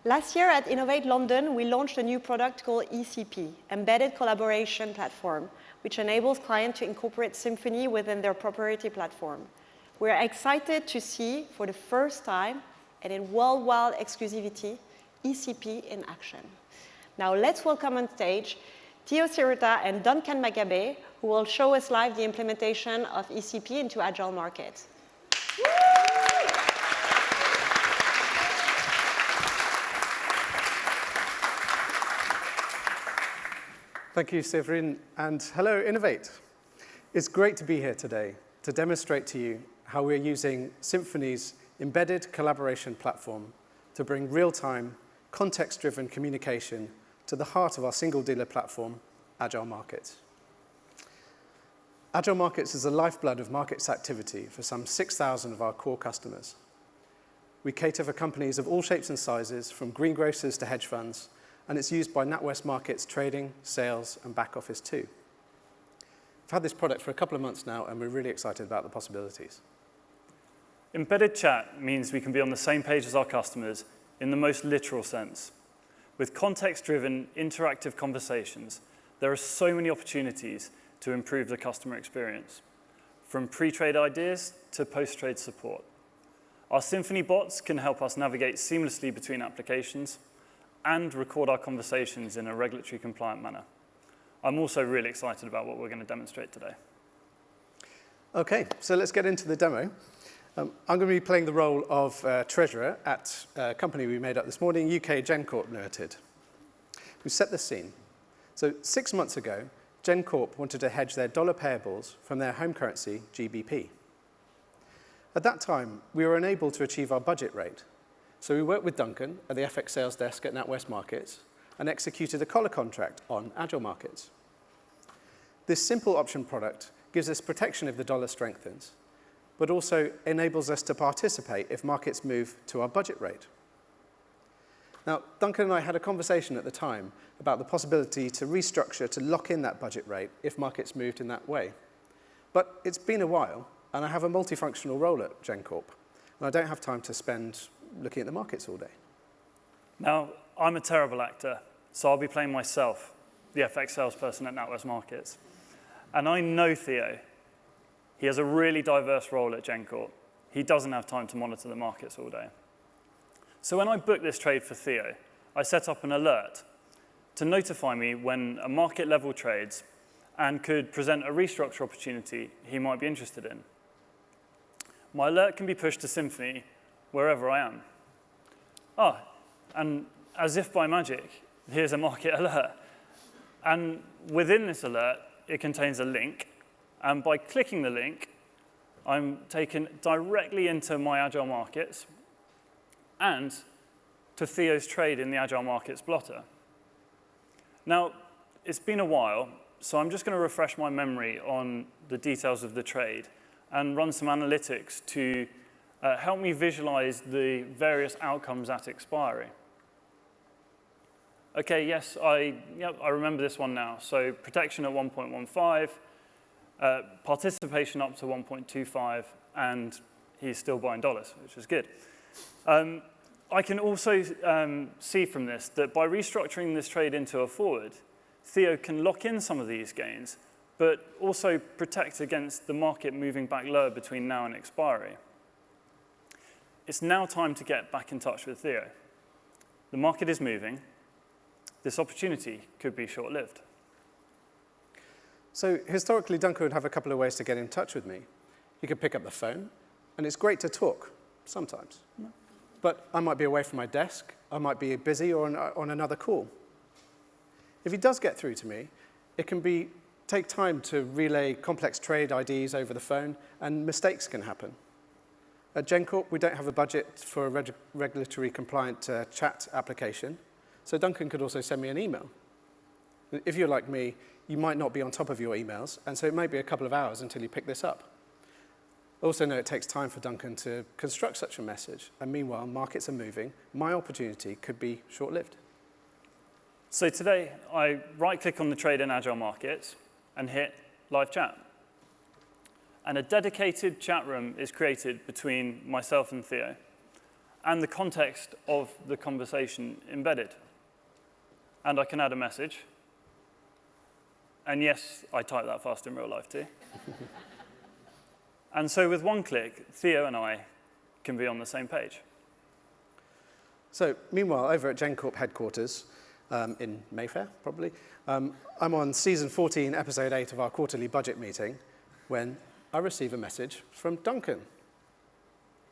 Last year at Innovate London, we launched a new product called ECP, Embedded Collaboration Platform, which enables clients to incorporate Symphony within their proprietary platform. We're excited to see, for the first time, and in worldwide exclusivity, ECP in action. Now let's welcome on stage Theodore Sirota and Duncan Maccabe, who will show us live the implementation of ECP into Agile markets. Thank you, Séverine, and hello, Innovate. It's great to be here today to demonstrate to you how we're using Symphony's embedded collaboration platform to bring real-time, context-driven communication to the heart of our single dealer platform, Agile Markets. Agile Markets is the lifeblood of markets activity for some 6,000 of our core customers. We cater for companies of all shapes and sizes, from greengrocers to hedge funds, and it's used by NatWest Markets trading, sales, and back office too. We've had this product for a couple of months now, and we're really excited about the possibilities. Embedded chat means we can be on the same page as our customers in the most literal sense. With context-driven, interactive conversations, there are so many opportunities to improve the customer experience, from pre-trade ideas to post-trade support. Our Symphony bots can help us navigate seamlessly between applications and record our conversations in a regulatory compliant manner. I'm also really excited about what we're going to demonstrate today. Okay, so let's get into the demo. I'm going to be playing the role of treasurer at a company we made up this morning, UK GenCorp Limited. We set the scene. So 6 months ago, GenCorp wanted to hedge their dollar payables from their home currency, GBP. At that time, we were unable to achieve our budget rate. So we worked with Duncan at the FX sales desk at NatWest Markets and executed a collar contract on Agile Markets. This simple option product gives us protection if the dollar strengthens, but also enables us to participate if markets move to our budget rate. Now, Duncan and I had a conversation at the time about the possibility to restructure to lock in that budget rate if markets moved in that way. But it's been a while, and I have a multifunctional role at GenCorp, and I don't have time to spend looking at the markets all day. Now, I'm a terrible actor, so I'll be playing myself, the FX salesperson at NatWest Markets. And I know Theo. He has a really diverse role at GenCorp. He doesn't have time to monitor the markets all day. So when I booked this trade for Theo, I set up an alert to notify me when a market level trades and could present a restructure opportunity he might be interested in. My alert can be pushed to Symphony wherever I am. And as if by magic, here's a market alert. And within this alert, it contains a link. And by clicking the link, I'm taken directly into my Agile Markets and to Theo's trade in the Agile Markets blotter. Now, it's been a while, so I'm just going to refresh my memory on the details of the trade and run some analytics to help me visualize the various outcomes at expiry. Okay, yes, I remember this one now. So protection at 1.15, participation up to 1.25, and he's still buying dollars, which is good. I can also see from this that by restructuring this trade into a forward, Theo can lock in some of these gains, but also protect against the market moving back lower between now and expiry. It's now time to get back in touch with Theo. The market is moving. This opportunity could be short-lived. So historically, Duncan would have a couple of ways to get in touch with me. He could pick up the phone, and it's great to talk, sometimes. No. But I might be away from my desk, I might be busy or on another call. If he does get through to me, it can take time to relay complex trade IDs over the phone, and mistakes can happen. At GenCorp, we don't have a budget for a regulatory compliant chat application, so Duncan could also send me an email. If you're like me, you might not be on top of your emails, and so it may be a couple of hours until you pick this up. Also know it takes time for Duncan to construct such a message, and meanwhile, markets are moving. My opportunity could be short-lived. So today, I right-click on the trade in Agile Markets and hit Live Chat. And a dedicated chat room is created between myself and Theo. and the context of the conversation embedded. And I can add a message. And yes, I type that fast in real life too. And so with one click, Theo and I can be on the same page. So meanwhile, over at GenCorp headquarters, in Mayfair, probably, I'm on season 14, episode 8 of our quarterly budget meeting, when I receive a message from Duncan.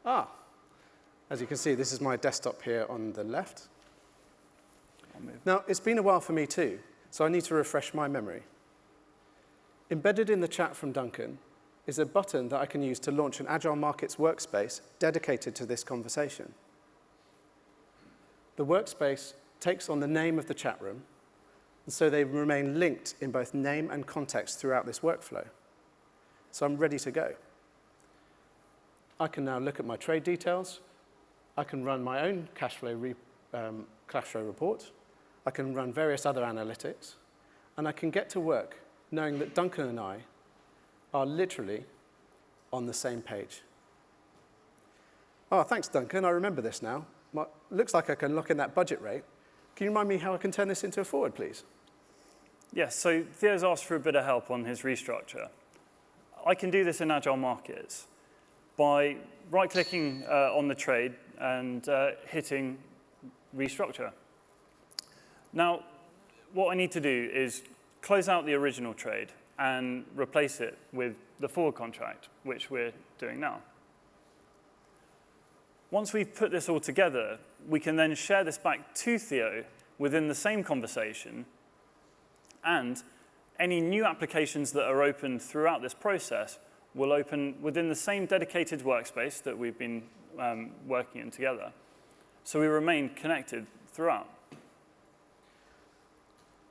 As you can see, this is my desktop here on the left. Now, it's been a while for me too, so I need to refresh my memory. Embedded in the chat from Duncan is a button that I can use to launch an Agile Markets workspace dedicated to this conversation. The workspace takes on the name of the chat room, and so they remain linked in both name and context throughout this workflow. So I'm ready to go. I can now look at my trade details. I can run my own cash flow report. I can run various other analytics. And I can get to work knowing that Duncan and I are literally on the same page. Thanks, Duncan. I remember this now. Looks like I can lock in that budget rate. Can you remind me how I can turn this into a forward, please? Yes, so Theo's asked for a bit of help on his restructure. I can do this in Agile Markets by right-clicking on the trade and hitting restructure. Now, what I need to do is close out the original trade and replace it with the forward contract, which we're doing now. Once we've put this all together, we can then share this back to Theo within the same conversation, and any new applications that are opened throughout this process will open within the same dedicated workspace that we've been working in together. So we remain connected throughout.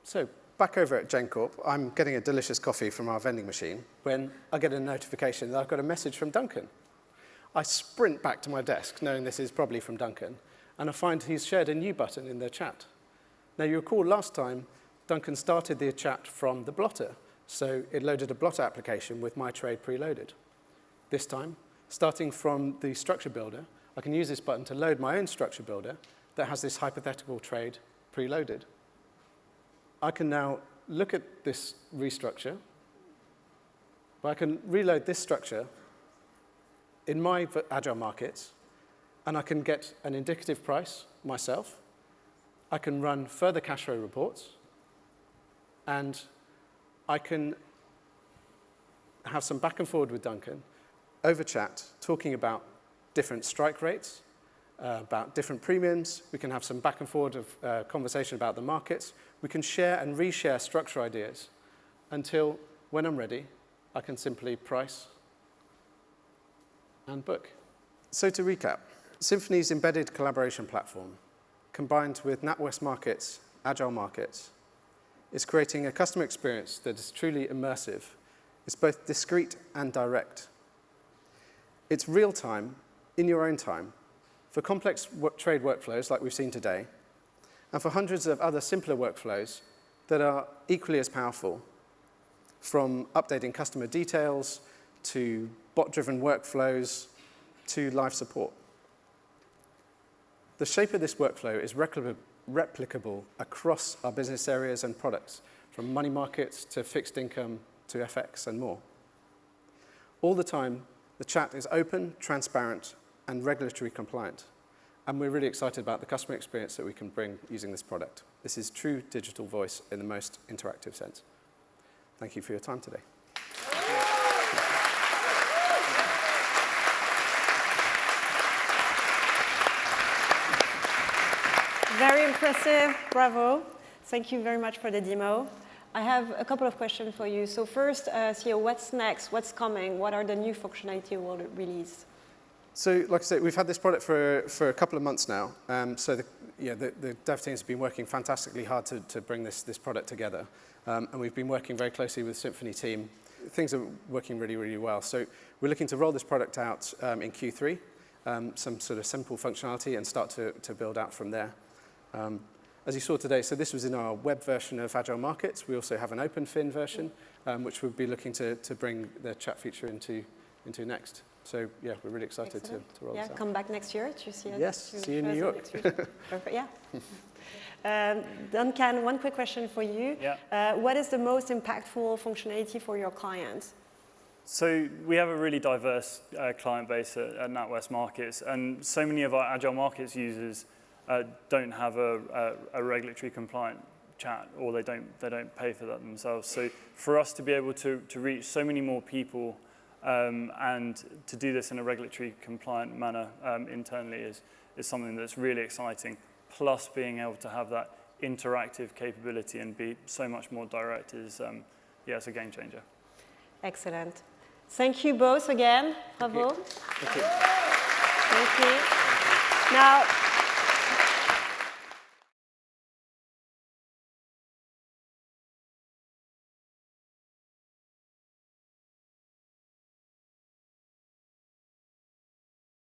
So back over at GenCorp, I'm getting a delicious coffee from our vending machine when I get a notification that I've got a message from Duncan. I sprint back to my desk, knowing this is probably from Duncan, and I find he's shared a new button in the chat. Now, you recall last time, Duncan started the chat from the blotter, so it loaded a blotter application with my trade preloaded. This time, starting from the structure builder, I can use this button to load my own structure builder that has this hypothetical trade preloaded. I can now look at this restructure, but I can reload this structure in my Agile Markets, and I can get an indicative price myself. I can run further cash flow reports, and I can have some back and forward with Duncan over chat, talking about different strike rates, about different premiums. We can have some back and forward of conversation about the markets. We can share and reshare structure ideas until, when I'm ready, I can simply price and book. So to recap, Symphony's embedded collaboration platform, combined with NatWest Markets, Agile Markets, is creating a customer experience that is truly immersive. It's both discrete and direct. It's real-time, in your own time, for complex trade workflows like we've seen today, and for hundreds of other simpler workflows that are equally as powerful, from updating customer details to bot-driven workflows to live support. The shape of this workflow is replicable across our business areas and products, from money markets to fixed income to FX and more. All the time, the chat is open, transparent, and regulatory compliant. And we're really excited about the customer experience that we can bring using this product. This is true digital voice in the most interactive sense. Thank you for your time today. Very impressive, bravo. Thank you very much for the demo. I have a couple of questions for you. So first, Theo, what's next? What's coming? What are the new functionality we'll release? So, like I said, we've had this product for a couple of months now. So the dev teams have been working fantastically hard to bring this product together. And we've been working very closely with the Symphony team. Things are working really, really well. So we're looking to roll this product out in Q3, some sort of simple functionality, and start to build out from there. As you saw today, so this was in our web version of Agile Markets. We also have an OpenFin version, which we'll be looking to bring the chat feature into next. So yeah, we're really excited to roll this out. Come back next year to see us. Yes, see you in New York. Perfect, yeah. Duncan, one quick question for you. Yeah. What is the most impactful functionality for your clients? So we have a really diverse client base at NatWest Markets, and so many of our Agile Markets users don't have a regulatory compliant chat, or they don't pay for that themselves. So for us to be able to reach so many more people and to do this in a regulatory compliant manner internally is something that's really exciting. Plus being able to have that interactive capability and be so much more direct is, it's a game changer. Excellent. Thank you both again. Bravo. Thank you. Thank you. Now,